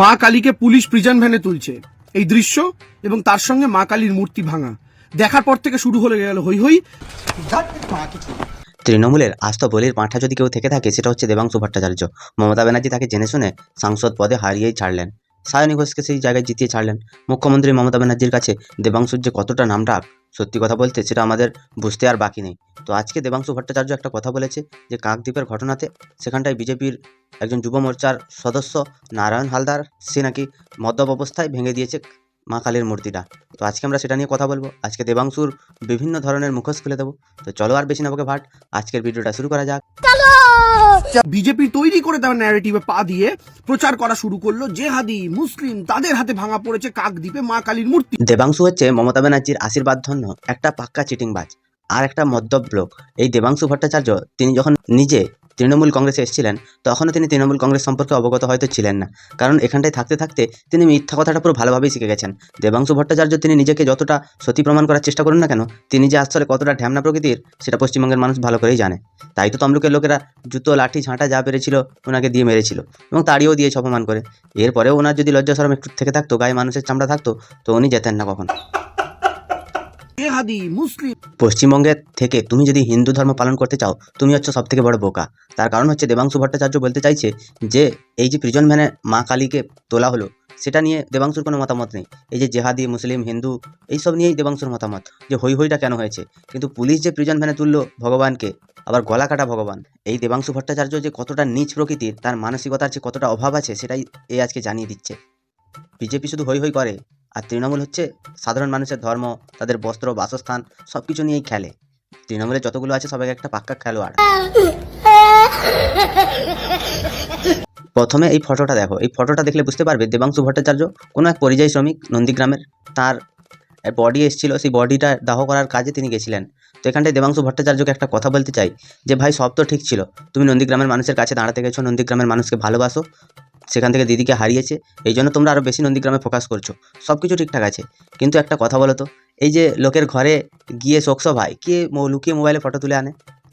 মা কালীকে police prison ভ্যানে তুলছে, এই দৃশ্য এবং তার সঙ্গে মা কালীর মূর্তি ভাঙা দেখার পর থেকে শুরু হয়ে গেল হই হই। তৃণমূলের আস্ত বলির পাঁঠা যদি কেউ থেকে থাকে সেটা হচ্ছে দেবাংশু ভট্টাচার্য। মমতা ব্যানার্জি তাকে জেনে শুনে সাংসদ পদে হারিয়েই ছাড়লেন, সায়নী ঘোষকে সেই জায়গায় জিতিয়ে ছাড়লেন। মুখ্যমন্ত্রী মমতা ব্যানার্জির কাছে দেবাংশুর যে কতটা নামডাক, সত্যি কথা বলতে সেটা আমাদের বুঝতে আর বাকি নেই। তো আজকে দেবাংশু ভট্টাচার্য একটা কথা বলেছে যে কাকদ্বীপের ঘটনাতে সেখানটায় বিজেপির একজন যুব মোর্চার সদস্য নারায়ণ হালদার সে নাকি মদ্যপ অবস্থায় ভেঙে দিয়েছে মা কালীর মূর্তিটা। তো আজকে আমরা সেটা নিয়ে কথা বলবো, আজকে দেবাংশুর বিভিন্ন ধরনের মুখোশ খুলে দেবো। তো চলো আর বেশি না বকে ভাট, আজকের ভিডিওটা শুরু করা যাক। বিজেপি তৈরি করে দেওয়া ন্যারেটিভে পা দিয়ে প্রচার করা শুরু করলো জেহাদি মুসলিম তাদের হাতে ভাঙা পড়েছে কাকদ্বীপে মা কালীর মূর্তি। দেবাংশু হচ্ছে মমতা ব্যানার্জির আশীর্বাদ ধন্য একটা পাক্কা চিটিংবাজ আর একটা মদ্যপ লোক। এই দেবাংশু ভট্টাচার্য তিনি যখন নিজে তৃণমূল কংগ্রেসে এসেছিলেন তখনও তিনি তৃণমূল কংগ্রেস সম্পর্কে অবগত হয়তো ছিলেন না, কারণ এখানটায় থাকতে থাকতে তিনি মিথ্যা কথাটা পুরো ভালোভাবেই শিখে গেছেন। দেবাংশু ভট্টাচার্য তিনি নিজেকে যতটা সতী প্রমাণ করার চেষ্টা করুন না কেন, তিনি যে আসলে কতটা ঢ্যামনা প্রকৃতির সেটা পশ্চিমবঙ্গের মানুষ ভালো করেই জানে। তাই তো তমলুকের লোকেরা জুতো লাঠি ঝাঁটা যা পেরেছিল ওনাকে দিয়ে মেরেছিল এবং তাড়িয়েও দিয়েছে অপমান করে। এরপরেও ওনার যদি লজ্জা শরম একটু থেকে থাকতো, গায়ে মানুষের চামড়া থাকতো, তো উনি যেতেন না কখন। জেহাদি মুসলিম পশ্চিমবঙ্গের থেকে তুমি যদি হিন্দু ধর্ম পালন করতে চাও তুমি হচ্ছে সব থেকে বড় বোকা। তার কারণ হচ্ছে দেবাংশু ভট্টাচার্য বলতে চাইছে যে এই যে প্রিজন ভ্যানে মা কালীকে তোলা হলো সেটা নিয়ে দেবাংশুর কোনো মতামত নেই। এই যে জেহাদি মুসলিম হিন্দু এইসব নিয়েই দেবাংশুর মতামত, যে হই হইটা কেন হয়েছে। কিন্তু পুলিশ যে প্রিজন ভ্যানে তুললো ভগবানকে, আবার গলা কাটা ভগবান। এই দেবাংশু ভট্টাচার্য যে কতটা নীচ প্রকৃতির, তার মানসিকতার যে কতটা অভাব আছে সেটাই এ আজকে জানিয়ে দিচ্ছে। বিজেপি শুধু হই হই করে আর তৃণমূল হচ্ছে সাধারণ মানুষের ধর্ম, তাদের বস্ত্র বাসস্থান সব কিছু নিয়েই খেলে। তৃণমূলের যতগুলো আছে সবাই একটা পাক্কা খেলোয়াড়। প্রথমে এই ফটোটা দেখো, এই ফটোটা দেখলে বুঝতে পারবে দেবাংশু ভট্টাচার্য কোনো এক পরিযায়ী শ্রমিক নন্দীগ্রামের, তার বডি এসেছিল, সেই বডিটা দাহ করার কাজে তিনি গেছিলেন। তো এখানটায় দেবাংশু ভট্টাচার্যকে একটা কথা বলতে চাই যে ভাই সব তো ঠিক ছিল, তুমি নন্দীগ্রামের মানুষের কাছে দাঁড়াতে গেছো, নন্দীগ্রামের মানুষকে ভালোবাসো, সেখান থেকে দিদিকে হারিয়েছে এই জন্য তোমরা আরও বেশি নন্দীগ্রামে ফোকাস করছো, সব কিছু ঠিকঠাক আছে। কিন্তু একটা কথা বলো তো, এই যে লোকের ঘরে গিয়ে শোকসভায় কে লুকিয়ে মোবাইলে ফটো তুলে আনে,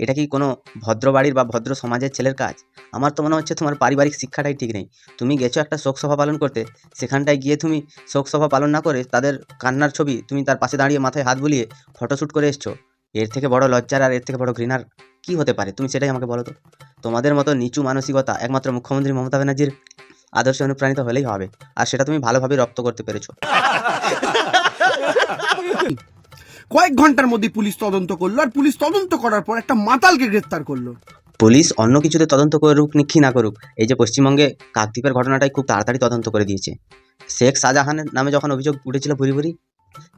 এটা কি কোনো ভদ্র বাড়ির বা ভদ্র সমাজের ছেলের কাজ? আমার তো মনে হচ্ছে তোমার পারিবারিক শিক্ষাটাই ঠিক নেই। তুমি গেছো একটা শোকসভা পালন করতে, সেখানটায় গিয়ে তুমি শোকসভা পালন না করে তাদের কান্নার ছবি তুমি তার পাশে দাঁড়িয়ে মাথায় হাত বুলিয়ে ফটোশ্যুট করে এসছো। এর থেকে বড় লজ্জার আর এর থেকে বড় ঘৃণার কী হতে পারে? তুমি সেটাই আমাকে বলো তো। তোমাদের মতো নিচু মানসিকতা একমাত্র মুখ্যমন্ত্রী মমতা ব্যানার্জির আদর্শে অনুপ্রাণিত হলেই হবে, আর সেটা তুমি ভালোভাবে রপ্ত করতে পেরেছো। কয়েক ঘন্টার মধ্যে পুলিশ তদন্ত করলো, আর পুলিশ তদন্ত করার পর একটা মাতালকে গ্রেফতার করলো। পুলিশ অন্য কিছুতে তদন্ত করুক নিক্ষি না করুক, এই যে পশ্চিমবঙ্গে কাকদ্বীপের ঘটনাটাই খুব তাড়াতাড়ি তদন্ত করে দিয়েছে। শেখ শাহজাহানের নামে যখন অভিযোগ উঠেছিল ভুরি ভুরি,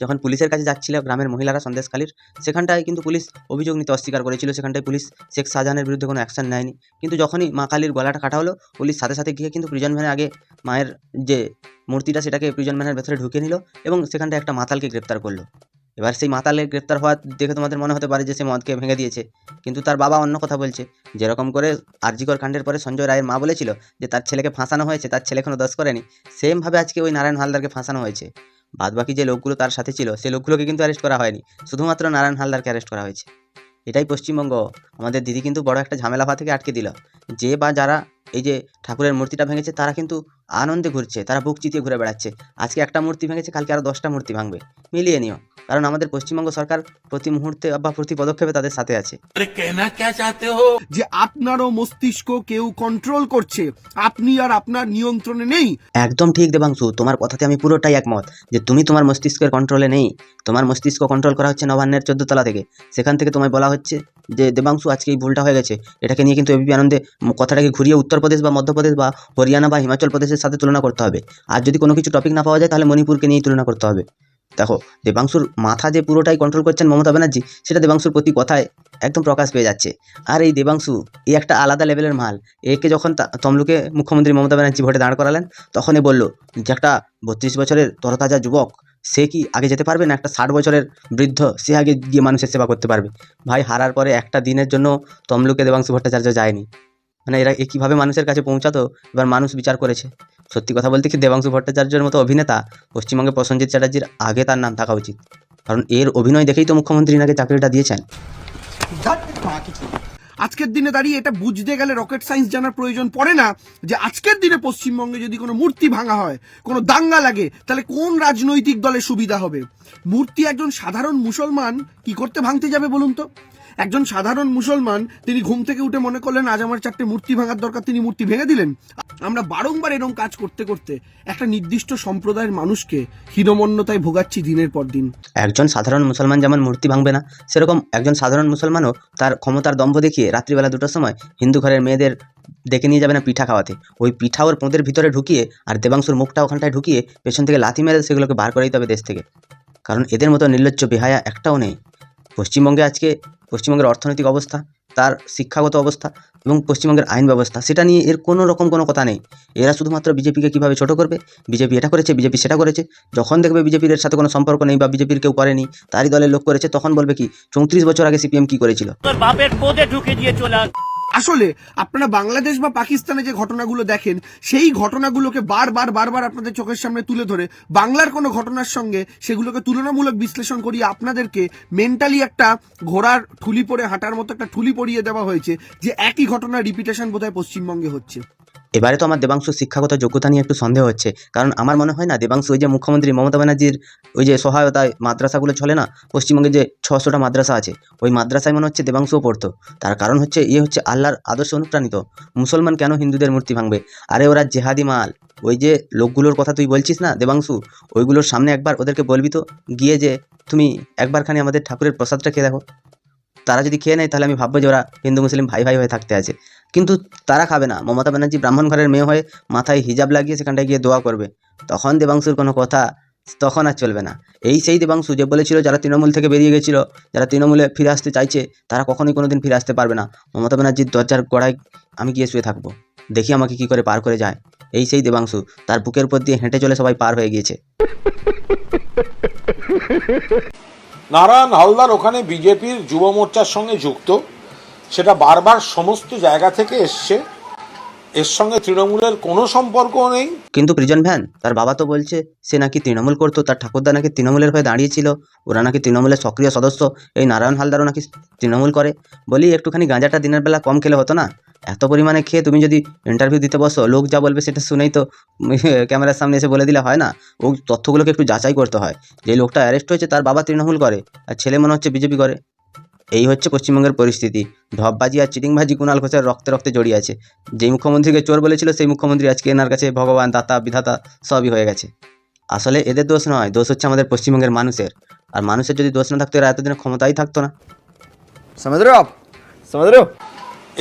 যখন পুলিশের কাছে যাচ্ছিল গ্রামের মহিলারা সন্দেশখালীর, সেখানটায় কিন্তু পুলিশ অভিযোগ নিতে অস্বীকার করেছিল, সেখানটায় পুলিশ শেখ শাহজাহানের বিরুদ্ধে কোনো অ্যাকশন নেয়নি। কিন্তু যখনই মা কালীর গলাটা কাটা হলো, পুলিশ সাথে সাথে গিয়ে কিন্তু প্রিজন ভ্যানে আগে মায়ের যে মূর্তিটা সেটাকে প্রিজন ভ্যানের ভেতরে ঢুকিয়ে নিল এবং সেখানটায় একটা মাতালকে গ্রেপ্তার করলো। এবার সেই মাতালের গ্রেপ্তার হওয়া দেখে তোমাদের মনে হতে পারে যে সে মদকে ভেঙে দিয়েছে, কিন্তু তার বাবা অন্য কথা বলছে। যেরকম করে আরজিকর কাণ্ডের পরে সঞ্জয় রায়ের মা বলেছিল যে তার ছেলেকে ফাঁসানো হয়েছে, তার ছেলে কোনো দোষ করেনি, সেমভাবে আজকে ওই নারায়ণ হালদারকে ফাঁসানো হয়েছে। বাদবাকি যে লোকগুলো তার সাথে ছিল সেই লোকগুলোকে কিন্তু অ্যারেস্ট করা হয়নি, শুধুমাত্র নারায়ণ হালদারকে অ্যারেস্ট করা হয়েছে। এটাই পশ্চিমবঙ্গ। আমাদের দিদি কিন্তু বড় একটা ঝামেলা থেকে আটকে দিল। যে বা যারা এই যে ঠাকুরের মূর্তিটা ভেঙেছে তারা কিন্তু আনন্দে ঘুরছে, তারা বুক চিতিয়ে ঘুরে বেড়াচ্ছে। আজকে একটা মূর্তি ভেঙেছে, কালকে আরও 10টা মূর্তি ভাঙবে, মিলিয়ে নিও। কারণ আমাদের পশ্চিমবঙ্গ সরকার প্রতি মুহূর্তে বা প্রতি পদক্ষেপে তাদের সাথে আছে। যে আপনারও মস্তিষ্ক কেউ কন্ট্রোল করছে, আপনি আর আপনার নিয়ন্ত্রণে নেই। একদম ঠিক দেবাংশু, তোমার কথাতে আমি পুরোটাই একমত যে তুমি তোমার মস্তিষ্কের কন্ট্রোলে নেই। তোমার মস্তিষ্ক কন্ট্রোল করা হচ্ছে নবান্নের 14 তলা থেকে। সেখান থেকে তোমায় বলা হচ্ছে যে দেবাংশু আজকে এই ভুলটা হয়ে গেছে, এটাকে নিয়ে কিন্তু এবিপি আনন্দে কথাটাকে ঘুরিয়ে উত্তরপ্রদেশ বা মধ্যপ্রদেশ বা হরিয়ানা বা হিমাচল প্রদেশের সাথে তুলনা করতে হবে। আর যদি কোনো কিছু টপিক না পাওয়া যায় তাহলে মণিপুরকে নিয়েই তুলনা করতে হবে। দেখো দেবাংশুর মাথা যে পুরোটাই কন্ট্রোল করছেন মমতা ব্যানার্জি, সেটা দেবাংশুর প্রতি কথায় একদম প্রকাশ পেয়ে যাচ্ছে। আর এই দেবাংশু এই একটা আলাদা লেভেলের মাল। একে যখন তমলুকে মুখ্যমন্ত্রী মমতা ব্যানার্জি ভোটে দাঁড় করালেন তখনই বলল যে একটা 32 বছরের তরতাজা যুবক সে কি আগে যেতে পারবে না একটা 60 বছরের বৃদ্ধ সে আগে গিয়ে মানুষের সেবা করতে পারবে? ভাই হারার পরে একটা দিনের জন্য তমলুকে দেবাংশু ভট্টাচার্য যায়নি, মানে এরা কীভাবে মানুষের কাছে পৌঁছাতো এবার মানুষ বিচার করেছে। সত্যি কথা বলতে কি দেবাংশু ভট্টাচার্যের মতো অভিনেতা পশ্চিমবঙ্গে প্রসেনজিৎ চ্যাটার্জির আগে তার নাম থাকা উচিত, কারণ এর অভিনয় দেখেই তো মুখ্যমন্ত্রী নাকি চাকরিটা দিয়েছেন। আজকের দিনে দাঁড়িয়ে এটা বুঝতে গেলে রকেট সায়েন্স জানার প্রয়োজন পড়ে না যে আজকের দিনে পশ্চিমবঙ্গে যদি কোনো মূর্তি ভাঙা হয়, কোনো দাঙ্গা লাগে, তাহলে কোন রাজনৈতিক দলের সুবিধা হবে। মূর্তি একজন সাধারণ মুসলমান কি করতে ভাঙতে যাবে বলুন তো? একজন সাধারণ মুসলমান তিনি ঘুম থেকে উঠে মনে করলেন আজ আমার 4টে মূর্তি ভাঙার দরকার, তিনি মূর্তি ভেঙে দিলেন। আমরা বারংবার এরকম কাজ করতে করতে একটা নির্দিষ্ট সম্প্রদায়ের মানুষকে হীনমন্যতায় ভোগাচ্ছি দিনের পর দিন। একজন সাধারণ মুসলমান যেমন মূর্তি ভাঙবে না, সেরকম একজন সাধারণ মুসলমানও তার ক্ষমতার দম্ভ দেখিয়ে রাত্রিবেলা 2টোর সময় হিন্দু ঘরের মেয়েদের ডেকে নিয়ে যাবে না পিঠা খাওয়াতে, ওই পিঠা ওর পোঁদের ভিতরে ঢুকিয়ে আর দেবাংশুর মুখটা ওখানটায় ঢুকিয়ে পেছন থেকে লাথি মেরে সেগুলোকে বার করে দিতে হবে দেশ থেকে। কারণ এদের মতো নির্লজ্জ বেহায়া একটাও নেই। পশ্চিমবঙ্গের অর্থনৈতিক অবস্থা, তার শিক্ষাগত অবস্থা এবং পশ্চিমবঙ্গের আইন ব্যবস্থা, সেটা নিয়ে এর কোনো রকম কোনো কথা নেই। এরা শুধুমাত্র বিজেপিকে কীভাবে ছোট করবে, বিজেপি এটা করেছে, বিজেপি সেটা করেছে। যখন দেখবে বিজেপির এর সাথে কোনো সম্পর্ক নেই বা বিজেপির কেউ করেনি, তারই দলের লোক করেছে, তখন বলবে কি 34 বছর আগে সিপিএম কি করেছিল। বাপের পোদে ঢুকে দিয়ে চলে আসলে আপনারা বাংলাদেশ বা পাকিস্তানে যে ঘটনাগুলো দেখেন, সেই ঘটনাগুলোকে বারবার আপনাদের চোখের সামনে তুলে ধরে বাংলার কোনো ঘটনার সঙ্গে সেগুলোকে তুলনামূলক বিশ্লেষণ করিয়ে আপনাদেরকে মেন্টালি একটা ঘোড়ার ঠুলি পরে হাঁটার মতো একটা ঠুলি পরিয়ে দেওয়া হয়েছে যে একই ঘটনার রিপিটেশন বোধহয় পশ্চিমবঙ্গে হচ্ছে। এবারে তো আমার দেবাংশুর শিক্ষাগত যোগ্যতা নিয়ে একটু সন্দেহ হচ্ছে, কারণ আমার মনে হয় না দেবাংশু ওই যে মুখ্যমন্ত্রী মমতা ব্যানার্জির ওই যে সহায়তায় মাদ্রাসাগুলো চলে না, পশ্চিমবঙ্গে যে 600টা মাদ্রাসা আছে, ওই মাদ্রাসায় মনে হচ্ছে দেবাংশুও পড়তো। তার কারণ হচ্ছে হচ্ছে আল্লাহর আদর্শ অনুপ্রাণিত। মুসলমান কেন হিন্দুদের মূর্তি ভাঙবে? আরে ওরা জেহাদি মাল। ওই যে লোকগুলোর কথা তুই বলছিস না দেবাংশু, ওইগুলোর সামনে একবার ওদেরকে বলবি তো গিয়ে যে তুমি একবারখানি আমাদের ঠাকুরের প্রসাদটা খেয়ে দেখো। তারা যদি খেয়ে নেয় তাহলে আমি ভাববো যে ওরা হিন্দু মুসলিম ভাই ভাই হয়ে থাকতে আছে, কিন্তু তারা খাবে না। মমতা ব্যানার্জি ব্রাহ্মণ ঘরের মেয়ে হয়ে মাথায় হিজাব লাগিয়ে সেখানটায় গিয়ে দোয়া করবে, তখন দেবাংশুর কোনো কথা তখন আর চলবে না। সেই দেবাংশু যে বলেছিল যারা তৃণমূল থেকে বেরিয়ে গেছিল, যারা তৃণমূলে ফিরে আসতে চাইছে, তারা কখনোই কোনোদিন ফিরে আসতে পারবে না। মমতা ব্যানার্জির দরজার গোড়ায় আমি গিয়ে শুয়ে থাকবো, দেখি আমাকে কি করে পার করে যায়। সেই দেবাংশু, তার বুকের উপর দিয়ে হেঁটে চলে সবাই পার হয়ে গিয়েছে। নারায়ণ হালদার ওখানে বিজেপির যুব মোর্চার সঙ্গে যুক্ত, সেটা বারবার সমস্ত জায়গা থেকে এসছে, এর সঙ্গে তৃণমূলের কোনো সম্পর্ক নেই। কিন্তু প্রিজন ভ্যান তার বাবা তো বলছে সে নাকি তৃণমূল করতো, তার ঠাকুরদা নাকি তৃণমূলের হয়ে দাঁড়িয়েছিল, ওরা নাকি তৃণমূলের সক্রিয় সদস্য। এই নারায়ণ হালদারও নাকি তৃণমূল করে। বলি একটুখানি গাঁজাটা দিনের বেলা কম খেলে হতো না? এত পরিমাণে খেয়ে তুমি যদি ইন্টারভিউ দিতে বসো, লোক যা বলবে সেটা শুনেই তো ক্যামেরার সামনে এসে বলে দিলে হয় না। ও তথ্যগুলোকে একটু যাচাই করতে হয়। যে লোকটা অ্যারেস্ট হয়েছে তার বাবা তৃণমূল করে আর ছেলে মনে হচ্ছে বিজেপি করে। এই হচ্ছে পশ্চিমবঙ্গের পরিস্থিতি। ঢপবাজি আর চিটিংবাজি কুণাল ঘোষের রক্তে রক্তে জড়িয়ে আছে। যেই মুখ্যমন্ত্রীকে চোর বলেছিল সেই মুখ্যমন্ত্রী আজকে এনার কাছে ভগবান, দাতা, বিধাতা সবই হয়ে গেছে। আসলে এদের দোষ নয়, দোষ হচ্ছে আমাদের পশ্চিমবঙ্গের মানুষের। আর মানুষের যদি দোষ না থাকতো এরা এতদিনে ক্ষমতাই থাকতো না। समझ रहे हो आप? समझ रहे हो?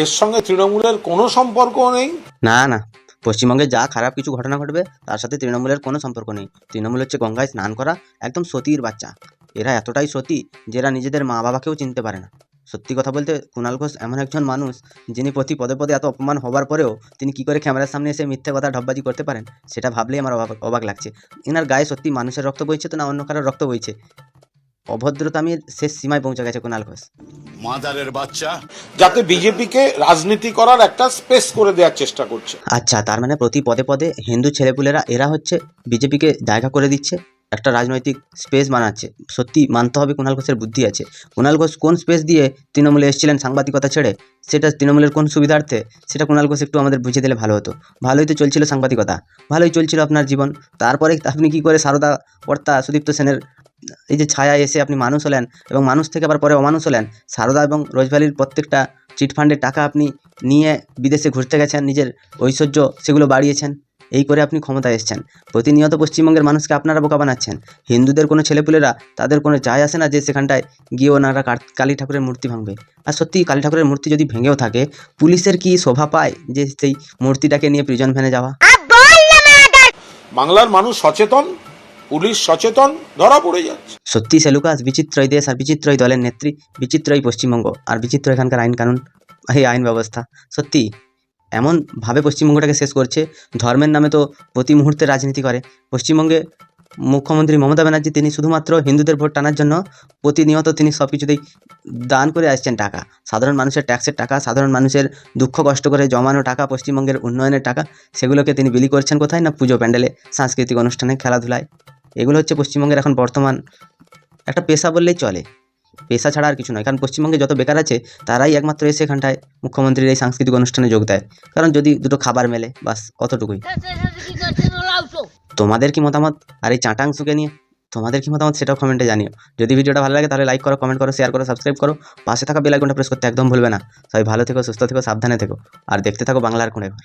এর সঙ্গে তৃণমূলের কোনো সম্পর্ক নেই। না, পশ্চিমবঙ্গে যা খারাপ কিছু ঘটনা ঘটবে তার সাথে তৃণমূলের কোনো সম্পর্ক নেই। তৃণমূল হচ্ছে গঙ্গায় স্নান করা একদম সতীর বাচ্চা। এরা এতটাই সতী যে এরা নিজেদের মা বাবাকেও চিনতে পারে না। সত্যি কথা বলতে কুণাল ঘোষ এমন একজন মানুষ যিনি প্রতি পদে পদে এত অপমান হবার পরেও তিনি কি করে ক্যামেরার সামনে এসে মিথ্যে কথা ঢপবাজি করতে পারেন, সেটা ভাবলেই আমার অবাক লাগছে। এনার গায়ে সত্যি মানুষের রক্ত বইছে তো না অন্য কারোর রক্ত বইছে? অভদ্রতামির শেষ সীমায় পৌঁছে গেছে কুণাল ঘোষ। মাদারের বাচ্চা। যাতে বিজেপিকে রাজনীতি করার একটা স্পেস করে দেওয়ার চেষ্টা করছে। আচ্ছা, তার মানে প্রতি পদে পদে হিন্দু ছেলেপুলেরা এরা হচ্ছে বিজেপিকে জায়গা করে দিচ্ছে, একটা রাজনৈতিক স্পেস বানাচ্ছে। সত্যি মানতে হবে কুণাল ঘোষের বুদ্ধি আছে। কুণাল ঘোষ কোন স্পেস দিয়ে তৃণমূলে এসেছিলেন সাংবাদিকতা ছেড়ে, সেটা তৃণমূলের কোন সুবিধার্থে, সেটা কুণাল ঘোষ একটু আমাদের বুঝিয়ে দিলে ভালো হতো। ভালোই তো চলছিল সাংবাদিকতা, ভালোই চলছিল আপনার জীবন। তারপরে আপনি কি করে সারদা কর্তা সুদীপ্ত সেনের এই যে ছায়া এসে আপনি মানুষ হলেন এবং মানুষ থেকে আবার পরে অমানুষ হলেন। সারদা এবং রোজভ্যালির প্রত্যেকটা চিটফান্ডের টাকা আপনি নিয়ে বিদেশে ঘুরতে গেছেন, নিজের ঐশ্বর্য সেগুলো বাড়িয়েছেন, এই করে আপনি ক্ষমতায় এসেছেন। প্রতিনিয়ত পশ্চিমবঙ্গের মানুষকে আপনারা বোকা বানাচ্ছেন। হিন্দুদের কোনো ছেলেপুলেরা তাদের কোনো যায় আসে না যে সেখানটায় গিয়ে ওনারা কালী ঠাকুরের মূর্তি ভাঙবে। আর সত্যি কালী ঠাকুরের মূর্তি যদি ভেঙেও থাকে, পুলিশের কি শোভা পায় যে সেই মূর্তিটাকে নিয়ে প্রিজন ভ্যানে যাওয়া? বাংলার মানুষ সচেতন, পুলিশ সচেতন, ধরা পড়ে যাচ্ছে। সত্যি সেলুকাস, বিচিত্রই দেশ আর বিচিত্রই দলের নেত্রী, বিচিত্রই পশ্চিমবঙ্গ আর বিচিত্র এখানকার আইন কানুন, এই আইন ব্যবস্থা। সত্যি এমনভাবে পশ্চিমবঙ্গটাকে শেষ করছে। ধর্মের নামে তো প্রতি মুহূর্তে রাজনীতি করে। পশ্চিমবঙ্গে মুখ্যমন্ত্রী মমতা ব্যানার্জি তিনি শুধুমাত্র হিন্দুদের ভোট টানার জন্য প্রতিনিয়ত তিনি সব কিছুতেই দান করে আসছেন টাকা। সাধারণ মানুষের ট্যাক্সের টাকা, সাধারণ মানুষের দুঃখ কষ্ট করে জমানো টাকা, পশ্চিমবঙ্গের উন্নয়নের টাকা, সেগুলোকে তিনি বিলি করছেন কোথায় না পুজো প্যান্ডেলে, সাংস্কৃতিক অনুষ্ঠানে, খেলাধুলায়। এগুলো হচ্ছে পশ্চিমবঙ্গের এখন বর্তমান একটা পেশা বললেই চলে। পেশা ছাড়া আর কিছু নয়। কারণ পশ্চিমবঙ্গে যত বেকার আছে তারাই একমাত্র এসে এখানটায় মুখ্যমন্ত্রীর এই সাংস্কৃতিক অনুষ্ঠানে যোগ দেয়। কারণ যদি দুটো খাবার মেলে, বাস অতটুকুই। তোমাদের কি মতামত আর এই চাটাংশুকে নিয়ে? তোমাদের কি মতামত সেটাও কমেন্টে জানিও। যদি ভিডিওটা ভালো লাগে তাহলে লাইক করো, কমেন্ট করো, শেয়ার করো, সাবস্ক্রাইব করো, পাশে থাকা বেল আইকনটা প্রেস করতে একদম ভুলবে না। সবাই ভালো থেকো, সুস্থ থেকো, সাবধানে থেকো, আর দেখতে থাকো বাংলার কোণে ঘর।